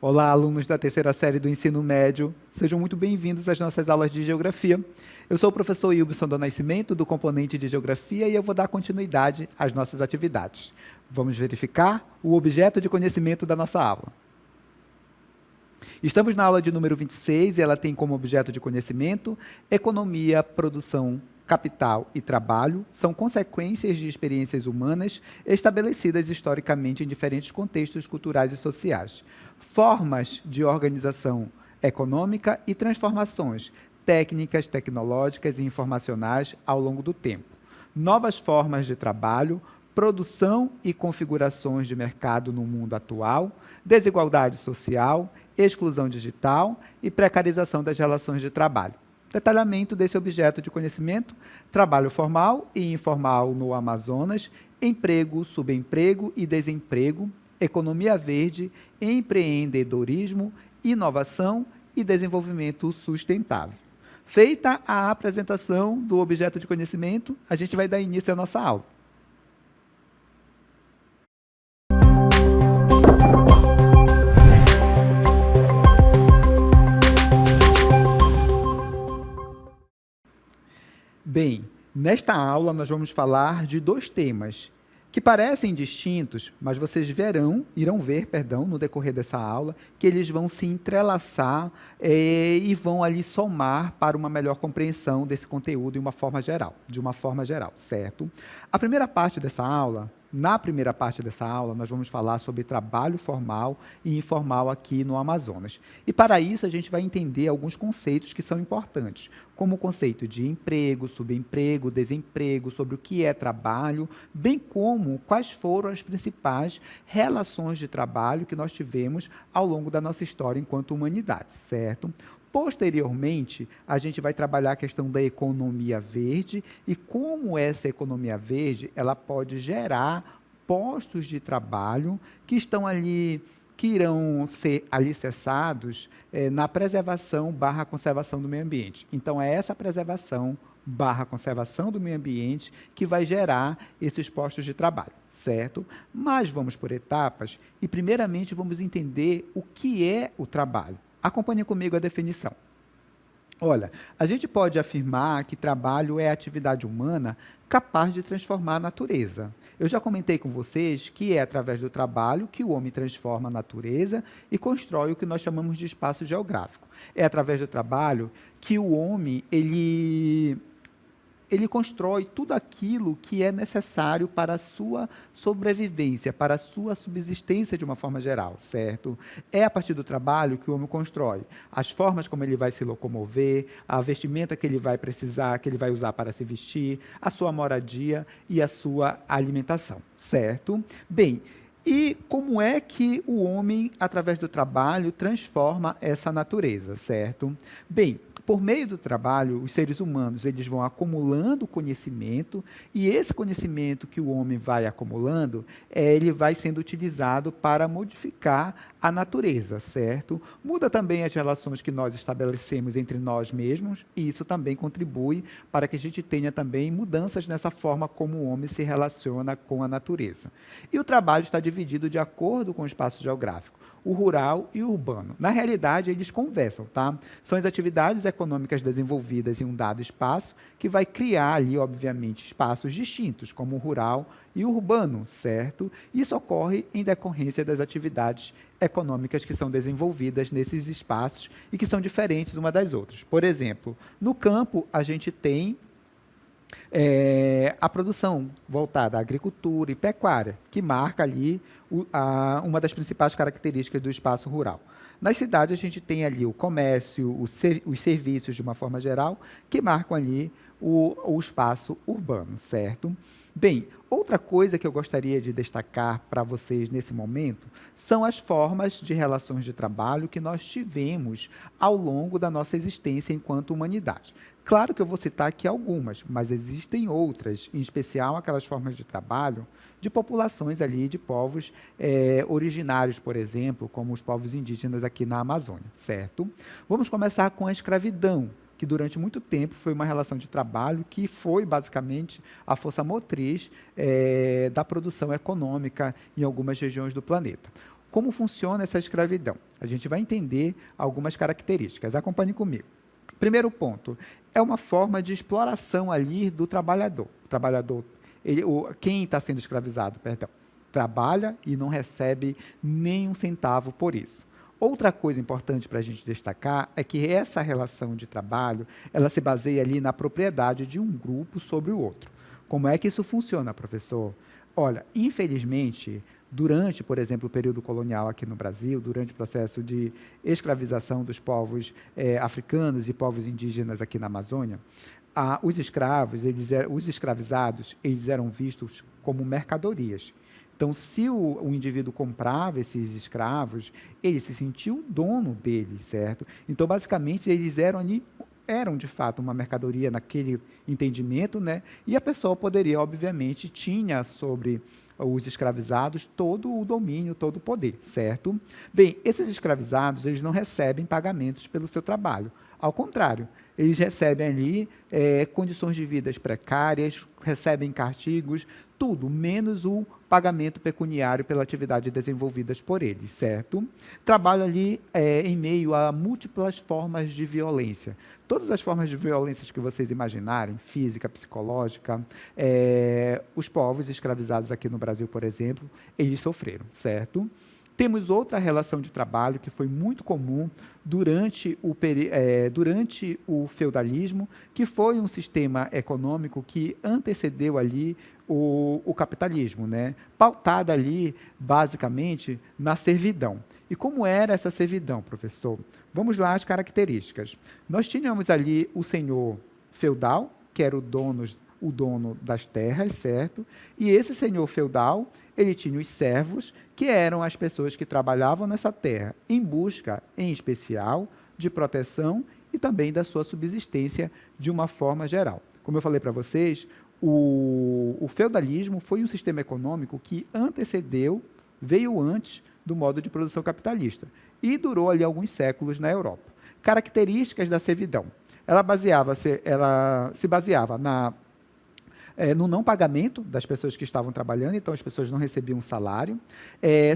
Olá, alunos da terceira série do ensino médio. Sejam muito bem-vindos às nossas aulas de Geografia. Eu sou o professor Ilbson do Nascimento, do componente de Geografia, e eu vou dar continuidade às nossas atividades. Vamos verificar o objeto de conhecimento da nossa aula. Estamos na aula de número 26 e ela tem como objeto de conhecimento economia, produção, capital e trabalho são consequências de experiências humanas estabelecidas historicamente em diferentes contextos culturais e sociais, formas de organização econômica e transformações técnicas, tecnológicas e informacionais ao longo do tempo, novas formas de trabalho, produção e configurações de mercado no mundo atual, desigualdade social, exclusão digital e precarização das relações de trabalho. Detalhamento desse objeto de conhecimento, trabalho formal e informal no Amazonas, emprego, subemprego e desemprego, economia verde, empreendedorismo, inovação e desenvolvimento sustentável. Feita a apresentação do objeto de conhecimento, a gente vai dar início à nossa aula. Bem, nesta aula nós vamos falar de dois temas que parecem distintos, mas vocês irão ver, no decorrer dessa aula, que eles vão se entrelaçar e vão ali somar para uma melhor compreensão desse conteúdo de uma forma geral, certo? Na primeira parte dessa aula, nós vamos falar sobre trabalho formal e informal aqui no Amazonas. E para isso, a gente vai entender alguns conceitos que são importantes, como o conceito de emprego, subemprego, desemprego, sobre o que é trabalho, bem como quais foram as principais relações de trabalho que nós tivemos ao longo da nossa história enquanto humanidade, certo? Posteriormente, a gente vai trabalhar a questão da economia verde e como essa economia verde ela pode gerar postos de trabalho que irão ser alicerçados na preservação / conservação do meio ambiente. Então, é essa preservação / conservação do meio ambiente que vai gerar esses postos de trabalho, certo? Mas vamos por etapas e, primeiramente, vamos entender o que é o trabalho. Acompanhe comigo a definição. Olha, a gente pode afirmar que trabalho é atividade humana capaz de transformar a natureza. Eu já comentei com vocês que é através do trabalho que o homem transforma a natureza e constrói o que nós chamamos de espaço geográfico. É através do trabalho que o homem ele constrói tudo aquilo que é necessário para a sua sobrevivência, para a sua subsistência de uma forma geral, certo? É a partir do trabalho que o homem constrói as formas como ele vai se locomover, a vestimenta que ele vai precisar, que ele vai usar para se vestir, a sua moradia e a sua alimentação, certo? Bem, e como é que o homem, através do trabalho, transforma essa natureza, certo? Bem, por meio do trabalho, os seres humanos eles vão acumulando conhecimento e esse conhecimento que o homem vai acumulando, ele vai sendo utilizado para modificar a natureza, certo? Muda também as relações que nós estabelecemos entre nós mesmos e isso também contribui para que a gente tenha também mudanças nessa forma como o homem se relaciona com a natureza. E o trabalho está dividido de acordo com o espaço geográfico, o rural e o urbano. Na realidade, eles conversam, tá? São as atividades econômicas desenvolvidas em um dado espaço que vai criar ali, obviamente, espaços distintos, como o rural e o urbano, certo? Isso ocorre em decorrência das atividades econômicas que são desenvolvidas nesses espaços e que são diferentes uma das outras. Por exemplo, no campo, a gente tem a produção voltada à agricultura e pecuária, que marca ali uma das principais características do espaço rural. Nas cidades, a gente tem ali o comércio, os serviços, de uma forma geral, que marcam ali o espaço urbano, certo? Bem, outra coisa que eu gostaria de destacar para vocês nesse momento são as formas de relações de trabalho que nós tivemos ao longo da nossa existência enquanto humanidade. Claro que eu vou citar aqui algumas, mas existem outras, em especial aquelas formas de trabalho de populações ali, de povos originários, por exemplo, como os povos indígenas aqui na Amazônia, certo? Vamos começar com a escravidão, que durante muito tempo foi uma relação de trabalho que foi basicamente a força motriz da produção econômica em algumas regiões do planeta. Como funciona essa escravidão? A gente vai entender algumas características. Acompanhe comigo. Primeiro ponto, é uma forma de exploração ali do trabalhador. O trabalhador, quem está sendo escravizado, perdão, trabalha e não recebe nem um centavo por isso. Outra coisa importante para a gente destacar é que essa relação de trabalho, ela se baseia ali na propriedade de um grupo sobre o outro. Como é que isso funciona, professor? Olha, infelizmente, durante, por exemplo, o período colonial aqui no Brasil, durante o processo de escravização dos povos africanos e povos indígenas aqui na Amazônia, os escravos, os escravizados, eles eram vistos como mercadorias. Então, se o indivíduo comprava esses escravos, ele se sentia o dono deles, certo? Então, basicamente, eles eram de fato uma mercadoria naquele entendimento, né? E a pessoa poderia, obviamente, tinha sobre os escravizados todo o domínio, todo o poder, certo? Bem, esses escravizados, eles não recebem pagamentos pelo seu trabalho. Ao contrário, eles recebem ali condições de vida precárias, recebem castigos, tudo, menos o pagamento pecuniário pela atividade desenvolvidas por eles, certo? Trabalho ali em meio a múltiplas formas de violência. Todas as formas de violências que vocês imaginarem, física, psicológica, os povos escravizados aqui no Brasil, por exemplo, eles sofreram, certo? Temos outra relação de trabalho que foi muito comum durante o feudalismo, que foi um sistema econômico que antecedeu ali o capitalismo, né? Pautada ali, basicamente, na servidão. E como era essa servidão, professor? Vamos lá as características. Nós tínhamos ali o senhor feudal, que era o dono das terras, certo? E esse senhor feudal, ele tinha os servos, que eram as pessoas que trabalhavam nessa terra, em busca, em especial, de proteção e também da sua subsistência de uma forma geral. Como eu falei para vocês, o feudalismo foi um sistema econômico que veio antes do modo de produção capitalista e durou ali alguns séculos na Europa. Características da servidão. Ela se baseava no não pagamento das pessoas que estavam trabalhando, então as pessoas não recebiam salário,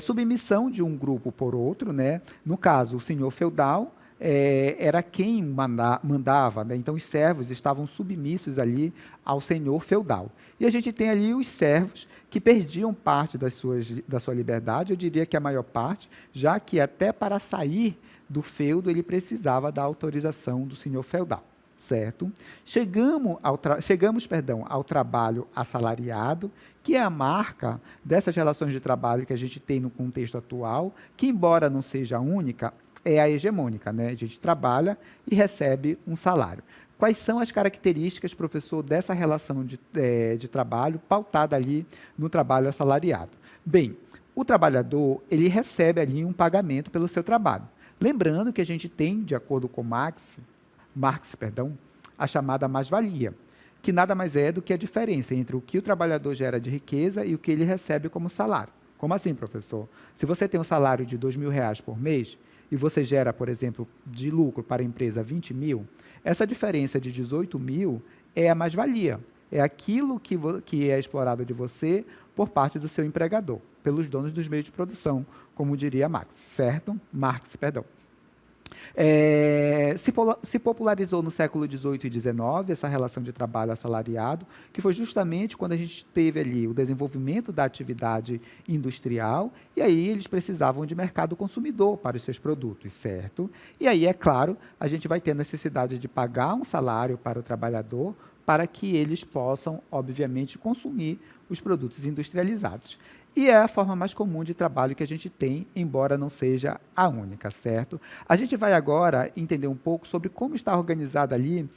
submissão de um grupo por outro, né? No caso, o senhor feudal era quem mandava, né? Então os servos estavam submissos ali ao senhor feudal. E a gente tem ali os servos que perdiam parte da sua liberdade, eu diria que a maior parte, já que até para sair do feudo ele precisava da autorização do senhor feudal. Certo? Chegamos ao trabalho assalariado, que é a marca dessas relações de trabalho que a gente tem no contexto atual, que, embora não seja única, é a hegemônica, né? A gente trabalha e recebe um salário. Quais são as características, professor, dessa relação de trabalho pautada ali no trabalho assalariado? Bem, o trabalhador, ele recebe ali um pagamento pelo seu trabalho. Lembrando que a gente tem, de acordo com Marx, a chamada mais-valia, que nada mais é do que a diferença entre o que o trabalhador gera de riqueza e o que ele recebe como salário. Como assim, professor? Se você tem um salário de R$2.000 por mês e você gera, por exemplo, de lucro para a empresa 20 mil, essa diferença de 18 mil é a mais-valia. É aquilo que é explorado de você por parte do seu empregador, pelos donos dos meios de produção, como diria Marx, perdão. Se popularizou no século XVIII e XIX essa relação de trabalho assalariado, que foi justamente quando a gente teve ali o desenvolvimento da atividade industrial, e aí eles precisavam de mercado consumidor para os seus produtos, certo? E aí, é claro, a gente vai ter a necessidade de pagar um salário para o trabalhador para que eles possam, obviamente, consumir os produtos industrializados. E é a forma mais comum de trabalho que a gente tem, embora não seja a única, certo? A gente vai agora entender um pouco sobre como está organizada ali,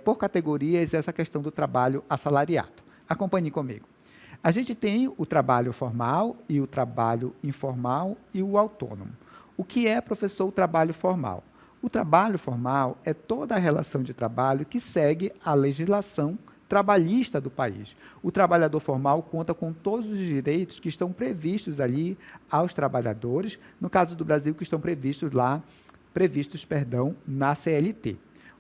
por categorias, essa questão do trabalho assalariado. Acompanhe comigo. A gente tem o trabalho formal e o trabalho informal e o autônomo. O que é, professor, o trabalho formal? O trabalho formal é toda a relação de trabalho que segue a legislação trabalhista do país. O trabalhador formal conta com todos os direitos que estão previstos ali aos trabalhadores, no caso do Brasil, que estão previstos na CLT.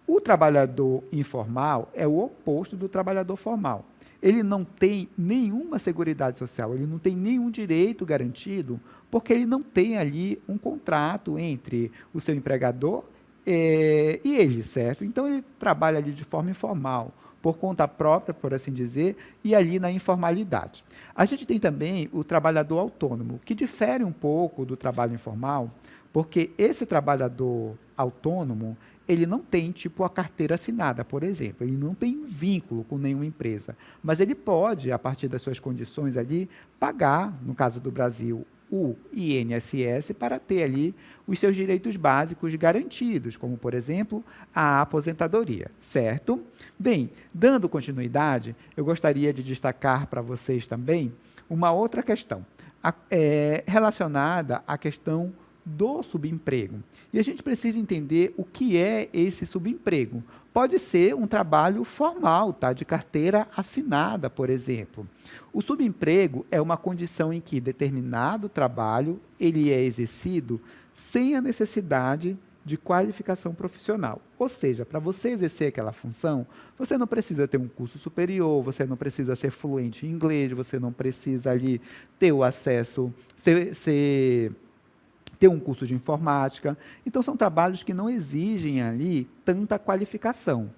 O trabalhador informal é o oposto do trabalhador formal. ele não tem nenhuma seguridade social, ele não tem nenhum direito garantido, porque ele não tem ali um contrato entre o seu empregador e ele, certo? Então, ele trabalha ali de forma informal, por conta própria, por assim dizer, e ali na informalidade. A gente tem também o trabalhador autônomo, que difere um pouco do trabalho informal, porque esse trabalhador autônomo, ele não tem, tipo, a carteira assinada, por exemplo, ele não tem vínculo com nenhuma empresa, mas ele pode, a partir das suas condições ali, pagar, no caso do Brasil, o INSS para ter ali os seus direitos básicos garantidos, como, por exemplo, a aposentadoria, certo? Bem, dando continuidade, eu gostaria de destacar para vocês também uma outra questão, relacionada à questão do subemprego. E a gente precisa entender o que é esse subemprego. Pode ser um trabalho formal, tá? De carteira assinada, por exemplo. O subemprego é uma condição em que determinado trabalho ele é exercido sem a necessidade de qualificação profissional. Ou seja, para você exercer aquela função, você não precisa ter um curso superior, você não precisa ser fluente em inglês, você não precisa ali ter o acesso, ter um curso de informática. Então, são trabalhos que não exigem ali tanta qualificação.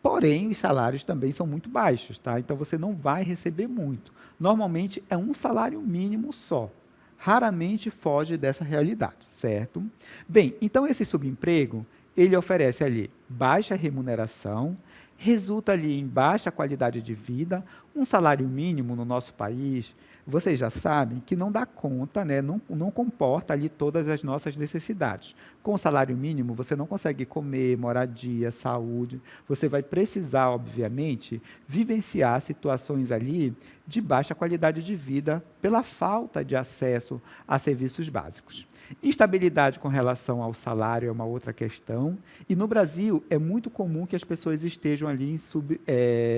Porém, os salários também são muito baixos, tá? Então, você não vai receber muito. Normalmente, é um salário mínimo só. Raramente foge dessa realidade, certo? Bem, então esse subemprego, ele oferece ali baixa remuneração, resulta ali em baixa qualidade de vida, um salário mínimo no nosso país, vocês já sabem que não dá conta, né? Não comporta ali todas as nossas necessidades. Com o salário mínimo, você não consegue comer, moradia, saúde, você vai precisar, obviamente, vivenciar situações ali de baixa qualidade de vida pela falta de acesso a serviços básicos. Instabilidade com relação ao salário é uma outra questão, e no Brasil é muito comum que as pessoas estejam ali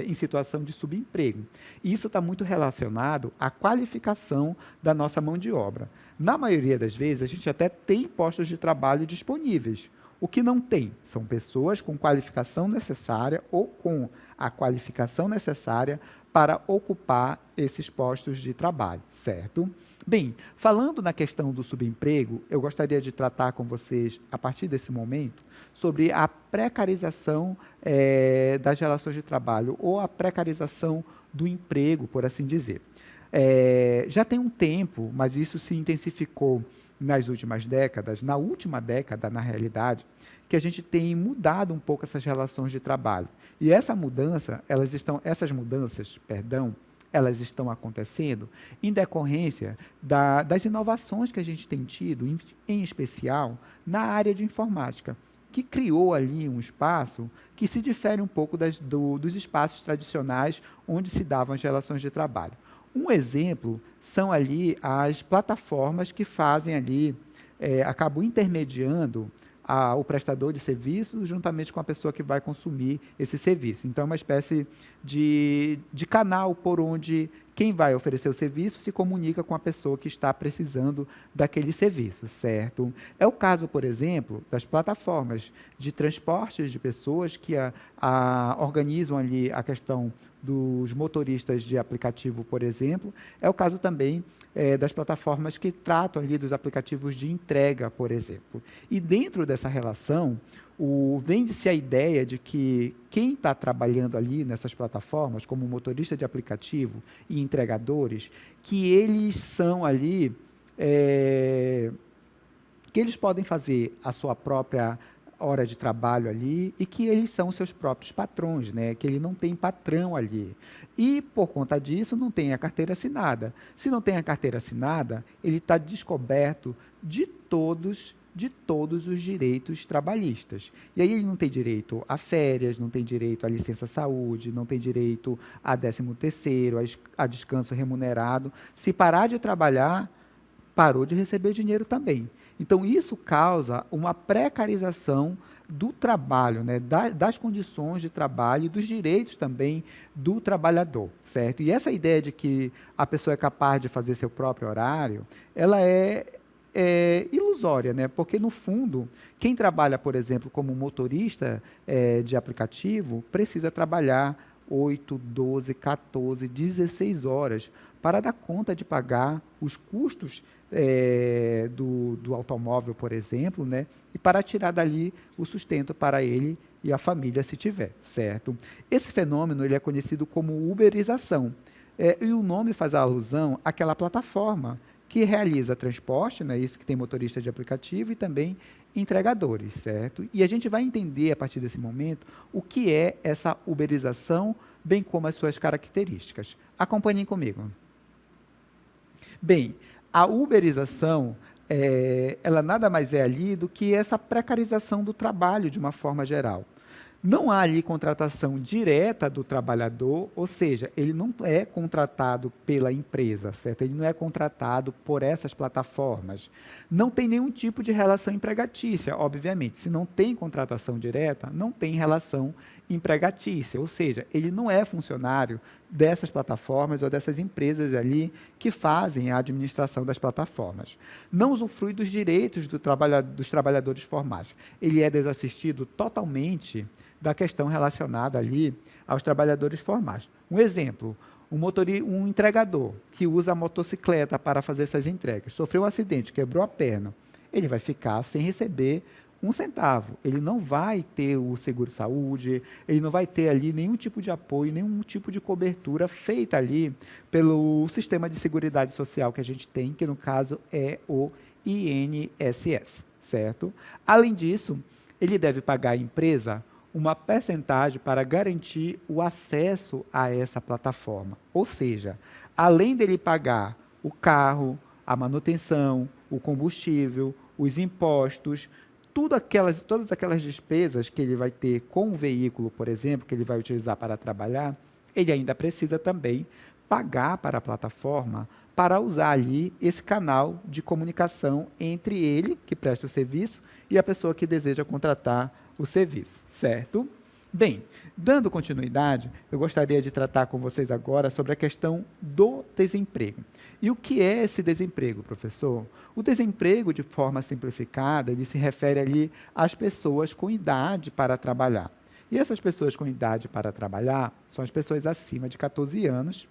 em situação de subemprego. E isso está muito relacionado à qualificação da nossa mão de obra. Na maioria das vezes, a gente até tem postos de trabalho disponíveis. O que não tem são pessoas com qualificação necessária ou com a qualificação necessária para ocupar esses postos de trabalho, certo? Bem, falando na questão do subemprego, eu gostaria de tratar com vocês, a partir desse momento, sobre a precarização das relações de trabalho, ou a precarização do emprego, por assim dizer. Já tem um tempo, mas isso se intensificou nas últimas décadas, na última década, na realidade, que a gente tem mudado um pouco essas relações de trabalho. E essas mudanças, elas estão acontecendo em decorrência das inovações que a gente tem tido, em especial na área de informática, que criou ali um espaço que se difere um pouco dos espaços tradicionais onde se davam as relações de trabalho. Um exemplo são ali as plataformas que fazem ali, acabam intermediando o prestador de serviço juntamente com a pessoa que vai consumir esse serviço. Então, é uma espécie de canal por onde quem vai oferecer o serviço se comunica com a pessoa que está precisando daquele serviço, certo? É o caso, por exemplo, das plataformas de transportes de pessoas que organizam ali a questão dos motoristas de aplicativo, por exemplo. É o caso também das plataformas que tratam ali dos aplicativos de entrega, por exemplo. E dentro dessa relação, vende-se a ideia de que quem está trabalhando ali nessas plataformas, como motorista de aplicativo e entregadores, que eles são ali, que eles podem fazer a sua própria hora de trabalho ali e que eles são seus próprios patrões, né? Que ele não tem patrão ali. E, por conta disso, não tem a carteira assinada. Se não tem a carteira assinada, ele está descoberto de todos os direitos trabalhistas. E aí ele não tem direito a férias, não tem direito a licença saúde, não tem direito a 13º, a descanso remunerado. Se parar de trabalhar, parou de receber dinheiro também. Então, isso causa uma precarização do trabalho, né? Das condições de trabalho e dos direitos também do trabalhador, certo? E essa ideia de que a pessoa é capaz de fazer seu próprio horário, ela é ilusória, né? Porque, no fundo, quem trabalha, por exemplo, como motorista de aplicativo, precisa trabalhar 8, 12, 14, 16 horas para dar conta de pagar os custos do automóvel, por exemplo, né? E para tirar dali o sustento para ele e a família, se tiver, certo? Esse fenômeno ele é conhecido como uberização. E o nome faz alusão àquela plataforma que realiza transporte, né, isso que tem motorista de aplicativo e também entregadores, certo? E a gente vai entender a partir desse momento o que é essa uberização, bem como as suas características. Acompanhem comigo. Bem, a uberização, ela nada mais é ali do que essa precarização do trabalho de uma forma geral. Não há ali contratação direta do trabalhador, ou seja, ele não é contratado pela empresa, certo? Ele não é contratado por essas plataformas. Não tem nenhum tipo de relação empregatícia, obviamente. Se não tem contratação direta, não tem relação empregatícia, ou seja, ele não é funcionário dessas plataformas ou dessas empresas ali que fazem a administração das plataformas. Não usufrui dos direitos dos trabalhadores formais. Ele é desassistido totalmente da questão relacionada ali aos trabalhadores formais. Um exemplo, um entregador que usa a motocicleta para fazer essas entregas, sofreu um acidente, quebrou a perna, ele vai ficar sem receber um centavo. Ele não vai ter o seguro-saúde, ele não vai ter ali nenhum tipo de apoio, nenhum tipo de cobertura feita ali pelo sistema de seguridade social que a gente tem, que no caso é o INSS, certo? Além disso, ele deve pagar à empresa uma percentagem para garantir o acesso a essa plataforma. Ou seja, além dele pagar o carro, a manutenção, o combustível, os impostos, todas aquelas despesas que ele vai ter com o veículo, por exemplo, que ele vai utilizar para trabalhar, ele ainda precisa também pagar para a plataforma para usar ali esse canal de comunicação entre ele, que presta o serviço, e a pessoa que deseja contratar o serviço, certo? Bem, dando continuidade, eu gostaria de tratar com vocês agora sobre a questão do desemprego. E o que é esse desemprego, professor? O desemprego, de forma simplificada, ele se refere ali às pessoas com idade para trabalhar. E essas pessoas com idade para trabalhar são as pessoas acima de 14 anos,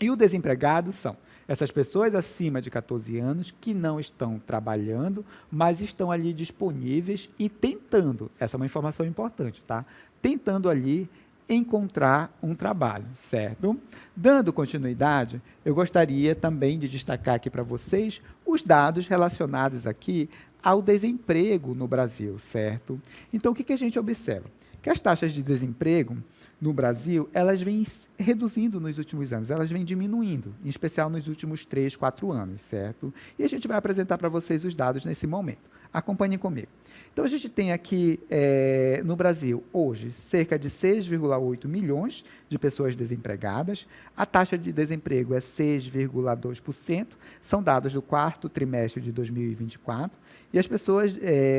e o desempregado são essas pessoas acima de 14 anos que não estão trabalhando, mas estão ali disponíveis e tentando, essa é uma informação importante, tá? Tentando ali encontrar um trabalho, certo? Dando continuidade, eu gostaria também de destacar aqui para vocês os dados relacionados aqui ao desemprego no Brasil, certo? Então, o que a gente observa? Que as taxas de desemprego no Brasil, elas vêm reduzindo nos últimos anos, elas vêm diminuindo, em especial nos últimos 3, 4 anos, certo? E a gente vai apresentar para vocês os dados nesse momento. Acompanhem comigo. Então, a gente tem aqui, no Brasil, hoje, cerca de 6,8 milhões de pessoas desempregadas. A taxa de desemprego é 6,2%, são dados do quarto trimestre de 2024, e as pessoas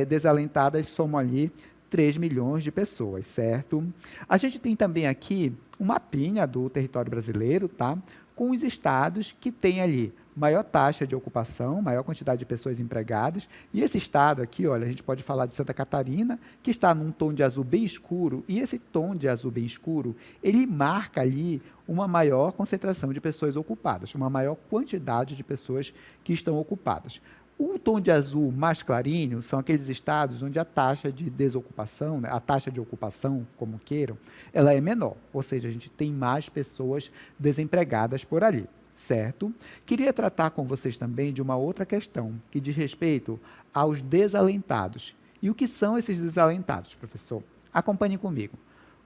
desalentadas somam ali 3 milhões de pessoas, certo? A gente tem também aqui um mapinha do território brasileiro, tá? Com os estados que têm ali maior taxa de ocupação, maior quantidade de pessoas empregadas, e esse estado aqui, olha, a gente pode falar de Santa Catarina, que está num tom de azul bem escuro, e esse tom de azul bem escuro, ele marca ali uma maior concentração de pessoas ocupadas, uma maior quantidade de pessoas que estão ocupadas. O tom de azul mais clarinho são aqueles estados onde a taxa de desocupação, né, a taxa de ocupação, como queiram, ela é menor, ou seja, a gente tem mais pessoas desempregadas por ali, certo? Queria tratar com vocês também de uma outra questão, que diz respeito aos desalentados. E o que são esses desalentados, professor? Acompanhem comigo.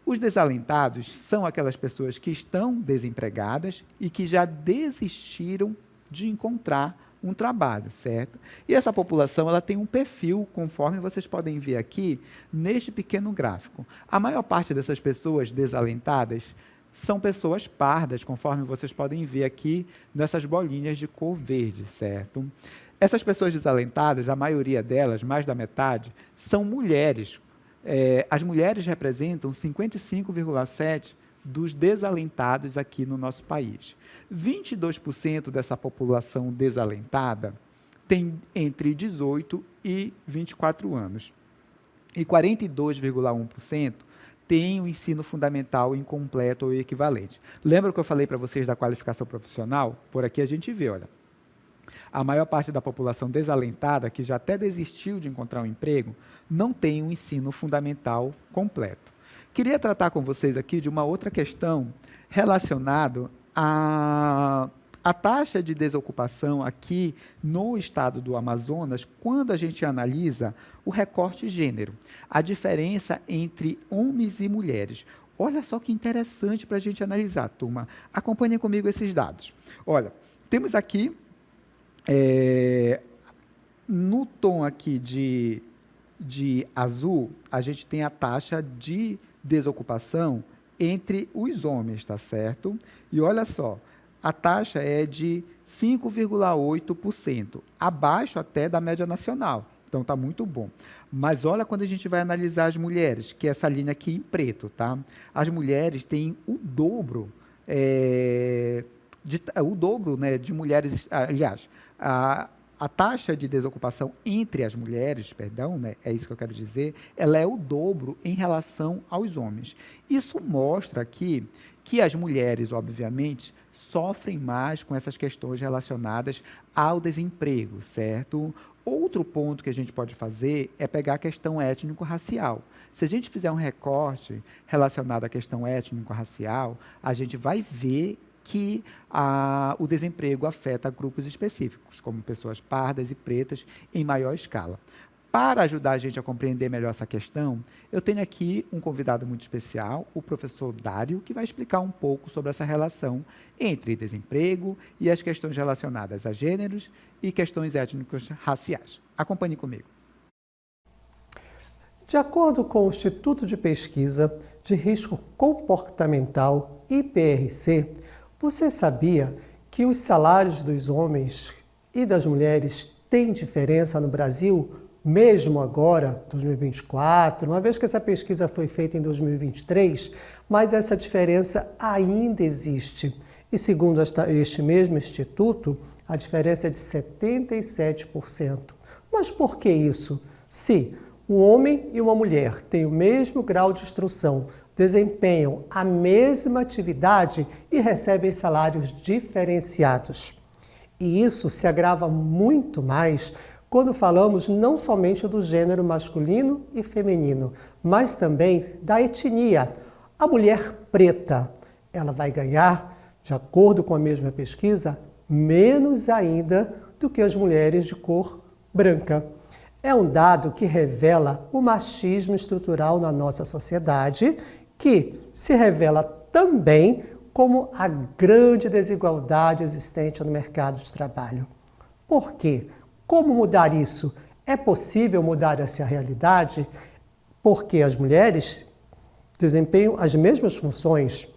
Os desalentados são aquelas pessoas que estão desempregadas e que já desistiram de encontrar um trabalho, certo? E essa população, ela tem um perfil, conforme vocês podem ver aqui, neste pequeno gráfico. A maior parte dessas pessoas desalentadas são pessoas pardas, conforme vocês podem ver aqui nessas bolinhas de cor verde, certo? Essas pessoas desalentadas, a maioria delas, mais da metade, são mulheres. As mulheres representam 55,7% dos desalentados aqui no nosso país. 22% dessa população desalentada tem entre 18 e 24 anos. E 42,1% têm o ensino fundamental incompleto ou equivalente. Lembra que eu falei para vocês da qualificação profissional? Por aqui a gente vê, olha, a maior parte da população desalentada, que já até desistiu de encontrar um emprego, não tem um ensino fundamental completo. Queria tratar com vocês aqui de uma outra questão relacionada a taxa de desocupação aqui no estado do Amazonas, quando a gente analisa o recorte gênero, a diferença entre homens e mulheres. Olha só que interessante para a gente analisar, turma. Acompanhem comigo esses dados. Olha, temos aqui, no tom aqui de azul, a gente tem a taxa de desocupação entre os homens, tá certo? E olha só, a taxa é de 5,8%, abaixo até da média nacional. Então, está muito bom. Mas olha quando a gente vai analisar as mulheres, que é essa linha aqui em preto, tá? As mulheres têm o dobro, né, de mulheres, aliás, a taxa de desocupação entre as mulheres, perdão, né, é isso que eu quero dizer, ela é o dobro em relação aos homens. Isso mostra aqui que as mulheres, obviamente, sofrem mais com essas questões relacionadas ao desemprego, certo? Outro ponto que a gente pode fazer é pegar a questão étnico-racial. Se a gente fizer um recorte relacionado à questão étnico-racial, a gente vai ver que o desemprego afeta grupos específicos, como pessoas pardas e pretas, em maior escala. Para ajudar a gente a compreender melhor essa questão, eu tenho aqui um convidado muito especial, o professor Dário, que vai explicar um pouco sobre essa relação entre desemprego e as questões relacionadas a gêneros e questões étnicos raciais. Acompanhe comigo. De acordo com o Instituto de Pesquisa de Risco Comportamental, IPRC, você sabia que os salários dos homens e das mulheres têm diferença no Brasil, mesmo agora, 2024, uma vez que essa pesquisa foi feita em 2023, mas essa diferença ainda existe. E segundo este mesmo instituto, a diferença é de 77%. Mas por que isso? Se um homem e uma mulher têm o mesmo grau de instrução, desempenham a mesma atividade e recebem salários diferenciados. E isso se agrava muito mais quando falamos não somente do gênero masculino e feminino, mas também da etnia. A mulher preta, ela vai ganhar, de acordo com a mesma pesquisa, menos ainda do que as mulheres de cor branca. É um dado que revela o machismo estrutural na nossa sociedade, que se revela também como a grande desigualdade existente no mercado de trabalho. Por quê? Como mudar isso? É possível mudar essa realidade? Porque as mulheres desempenham as mesmas funções,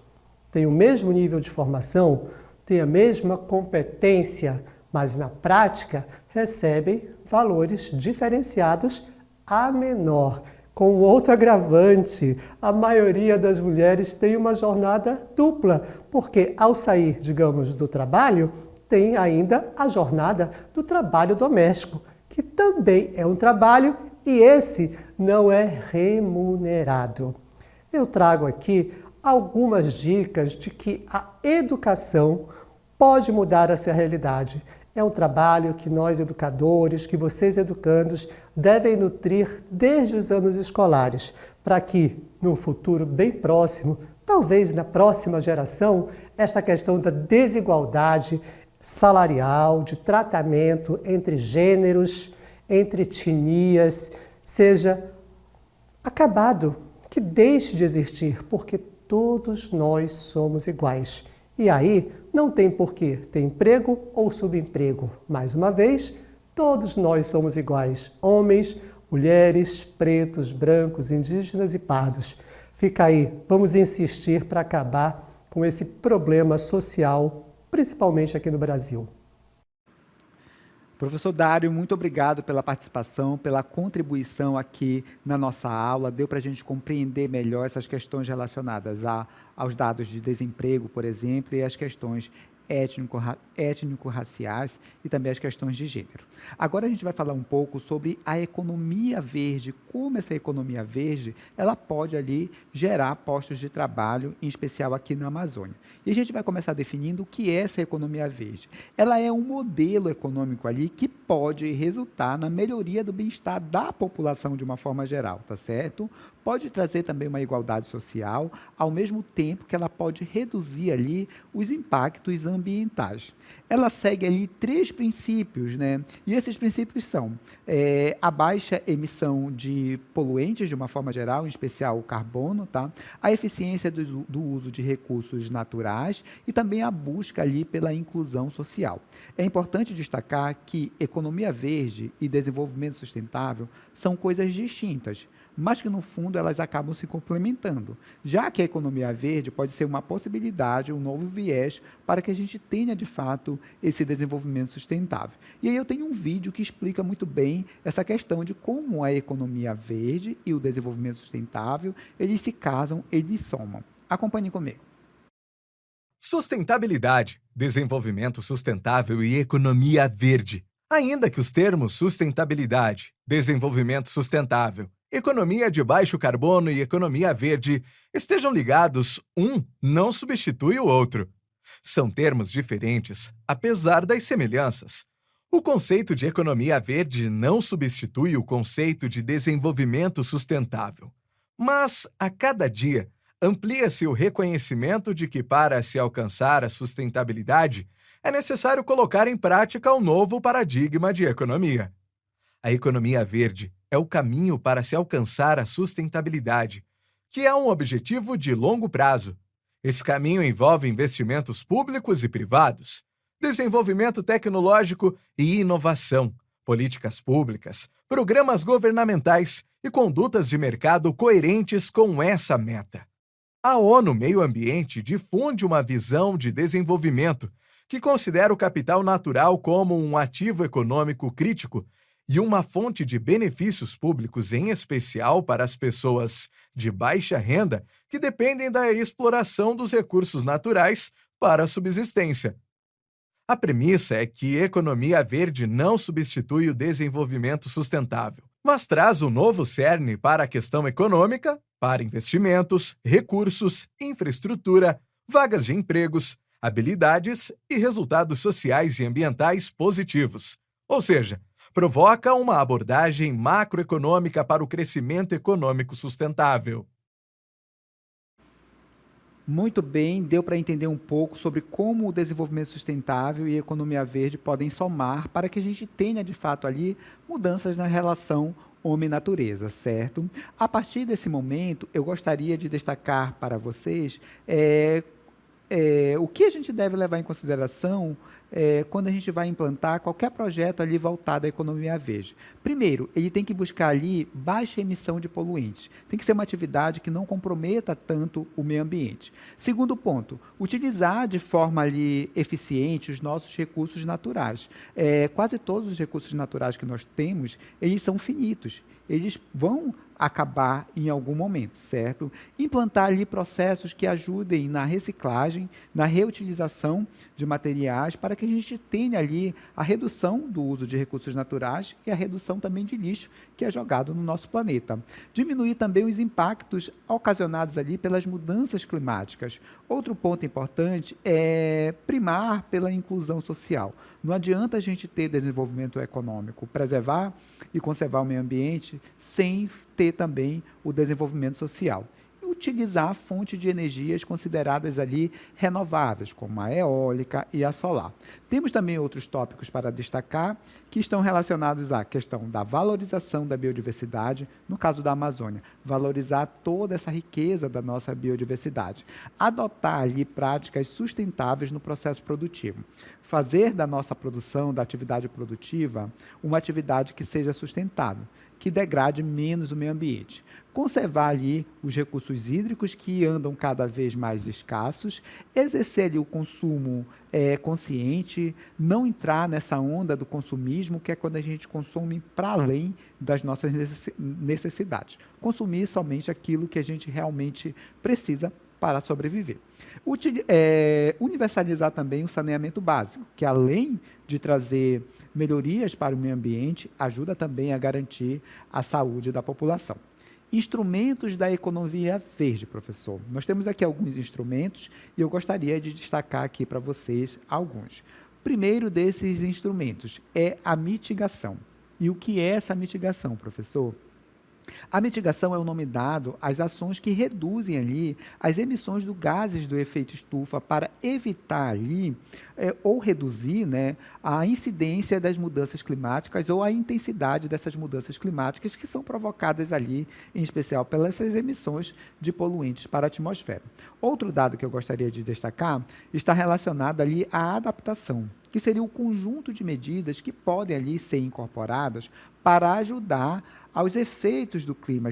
têm o mesmo nível de formação, têm a mesma competência, mas na prática recebem valores diferenciados a menor. Com outro agravante, a maioria das mulheres tem uma jornada dupla, porque ao sair, digamos, do trabalho, tem ainda a jornada do trabalho doméstico, que também é um trabalho e esse não é remunerado. Eu trago aqui algumas dicas de que a educação pode mudar essa realidade. É um trabalho que nós educadores, que vocês educandos, devem nutrir desde os anos escolares, para que, no futuro bem próximo, talvez na próxima geração, esta questão da desigualdade salarial, de tratamento entre gêneros, entre etnias, seja acabado, que deixe de existir, porque todos nós somos iguais. E aí não tem porquê ter emprego ou subemprego. Mais uma vez, todos nós somos iguais, homens, mulheres, pretos, brancos, indígenas e pardos. Fica aí, vamos insistir para acabar com esse problema social, principalmente aqui no Brasil. Professor Dário, muito obrigado pela participação, pela contribuição aqui na nossa aula. Deu para a gente compreender melhor essas questões relacionadas aos dados de desemprego, por exemplo, e as questões étnico-raciais e também as questões de gênero. Agora a gente vai falar um pouco sobre a economia verde, como essa economia verde ela pode ali gerar postos de trabalho, em especial aqui na Amazônia. E a gente vai começar definindo o que é essa economia verde. Ela é um modelo econômico ali que pode resultar na melhoria do bem-estar da população de uma forma geral, tá certo? Pode trazer também uma igualdade social, ao mesmo tempo que ela pode reduzir ali os impactos ambientais. Ela segue ali 3 princípios, né? E esses princípios são a baixa emissão de poluentes de uma forma geral, em especial o carbono, tá? A eficiência do uso de recursos naturais e também a busca ali pela inclusão social. É importante destacar que economia verde e desenvolvimento sustentável são coisas distintas, mas que no fundo elas acabam se complementando, já que a economia verde pode ser uma possibilidade, um novo viés para que a gente tenha de fato esse desenvolvimento sustentável. E aí eu tenho um vídeo que explica muito bem essa questão de como a economia verde e o desenvolvimento sustentável, eles se casam, eles somam. Acompanhe comigo. Sustentabilidade, desenvolvimento sustentável e economia verde. Ainda que os termos sustentabilidade, desenvolvimento sustentável, economia de baixo carbono e economia verde estejam ligados, um não substitui o outro. São termos diferentes, apesar das semelhanças. O conceito de economia verde não substitui o conceito de desenvolvimento sustentável. Mas, a cada dia, amplia-se o reconhecimento de que, para se alcançar a sustentabilidade, é necessário colocar em prática um novo paradigma de economia. A economia verde é o caminho para se alcançar a sustentabilidade, que é um objetivo de longo prazo. Esse caminho envolve investimentos públicos e privados, desenvolvimento tecnológico e inovação, políticas públicas, programas governamentais e condutas de mercado coerentes com essa meta. A ONU Meio Ambiente difunde uma visão de desenvolvimento que considera o capital natural como um ativo econômico crítico e uma fonte de benefícios públicos, em especial para as pessoas de baixa renda que dependem da exploração dos recursos naturais para a subsistência. A premissa é que economia verde não substitui o desenvolvimento sustentável, mas traz um novo cerne para a questão econômica, para investimentos, recursos, infraestrutura, vagas de empregos, habilidades e resultados sociais e ambientais positivos. Ou seja, provoca uma abordagem macroeconômica para o crescimento econômico sustentável. Muito bem, deu para entender um pouco sobre como o desenvolvimento sustentável e a economia verde podem somar para que a gente tenha, de fato, ali mudanças na relação homem-natureza, certo? A partir desse momento, eu gostaria de destacar para vocês o que a gente deve levar em consideração quando a gente vai implantar qualquer projeto ali voltado à economia verde. Primeiro, ele tem que buscar ali baixa emissão de poluentes. Tem que ser uma atividade que não comprometa tanto o meio ambiente. Segundo ponto, utilizar de forma ali eficiente os nossos recursos naturais. Quase todos os recursos naturais que nós temos, eles são finitos. Eles vão acabar em algum momento, certo? Implantar ali processos que ajudem na reciclagem, na reutilização de materiais, para que a gente tenha ali a redução do uso de recursos naturais e a redução também de lixo que é jogado no nosso planeta. Diminuir também os impactos ocasionados ali pelas mudanças climáticas. Outro ponto importante é primar pela inclusão social. Não adianta a gente ter desenvolvimento econômico, preservar e conservar o meio ambiente sem ter também o desenvolvimento social. E utilizar fontes de energias consideradas ali renováveis, como a eólica e a solar. Temos também outros tópicos para destacar que estão relacionados à questão da valorização da biodiversidade, no caso da Amazônia, valorizar toda essa riqueza da nossa biodiversidade. Adotar ali práticas sustentáveis no processo produtivo. Fazer da nossa produção, da atividade produtiva, uma atividade que seja sustentável, que degrade menos o meio ambiente. Conservar ali os recursos hídricos que andam cada vez mais escassos, exercer ali o consumo consciente, não entrar nessa onda do consumismo, que é quando a gente consome para além das nossas necessidades. Consumir somente aquilo que a gente realmente precisa para sobreviver. Universalizar também o saneamento básico, que além de trazer melhorias para o meio ambiente, ajuda também a garantir a saúde da população. Instrumentos da economia verde, professor. Nós temos aqui alguns instrumentos e eu gostaria de destacar aqui para vocês alguns. O primeiro desses instrumentos é a mitigação. E o que é essa mitigação, professor? A mitigação é o nome dado às ações que reduzem ali as emissões do gases do efeito estufa para evitar ali ou reduzir, né, a incidência das mudanças climáticas ou a intensidade dessas mudanças climáticas que são provocadas ali, em especial pelas emissões de poluentes para a atmosfera. Outro dado que eu gostaria de destacar está relacionado ali à adaptação, que seria o conjunto de medidas que podem ali ser incorporadas para ajudar aos efeitos do clima,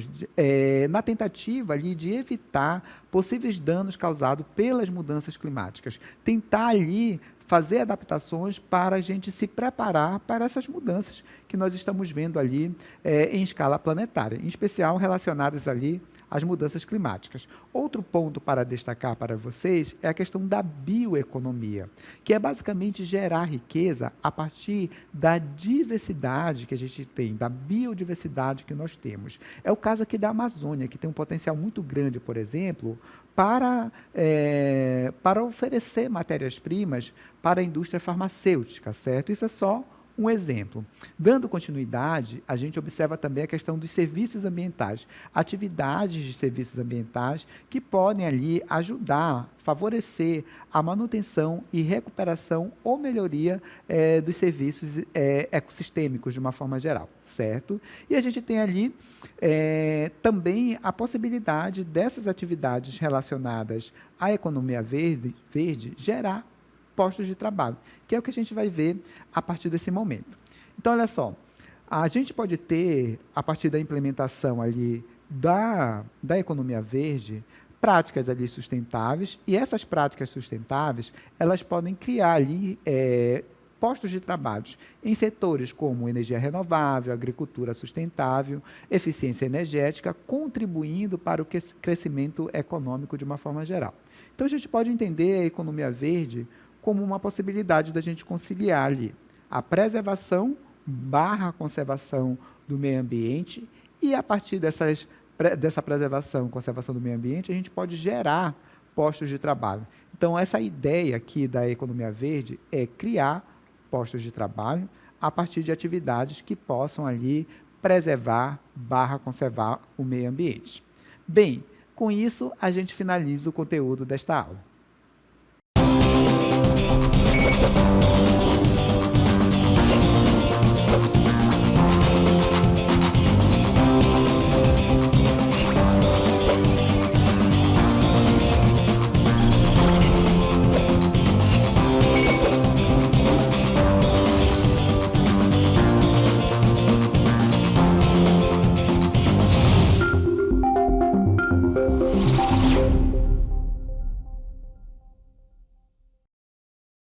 na tentativa ali de evitar possíveis danos causados pelas mudanças climáticas. Tentar ali fazer adaptações para a gente se preparar para essas mudanças que nós estamos vendo ali em escala planetária, em especial relacionadas ali às mudanças climáticas. Outro ponto para destacar para vocês é a questão da bioeconomia, que é basicamente gerar riqueza a partir da diversidade que a gente tem, da biodiversidade que nós temos. É o caso aqui da Amazônia, que tem um potencial muito grande, por exemplo, para oferecer matérias-primas para a indústria farmacêutica, certo? Isso é só um exemplo. Dando continuidade, a gente observa também a questão dos serviços ambientais, atividades de serviços ambientais que podem ali ajudar, favorecer a manutenção e recuperação ou melhoria dos serviços ecossistêmicos de uma forma geral, certo? E a gente tem ali também a possibilidade dessas atividades relacionadas à economia verde gerar postos de trabalho, que é o que a gente vai ver a partir desse momento. Então, olha só, a gente pode ter, a partir da implementação ali da economia verde, práticas ali sustentáveis, e essas práticas sustentáveis, elas podem criar ali postos de trabalho em setores como energia renovável, agricultura sustentável, eficiência energética, contribuindo para o crescimento econômico de uma forma geral. Então, a gente pode entender a economia verde como uma possibilidade da gente conciliar ali a preservação / conservação do meio ambiente e, a partir dessa preservação e conservação do meio ambiente, a gente pode gerar postos de trabalho. Então, essa ideia aqui da economia verde é criar postos de trabalho a partir de atividades que possam ali preservar / conservar o meio ambiente. Bem, com isso, a gente finaliza o conteúdo desta aula.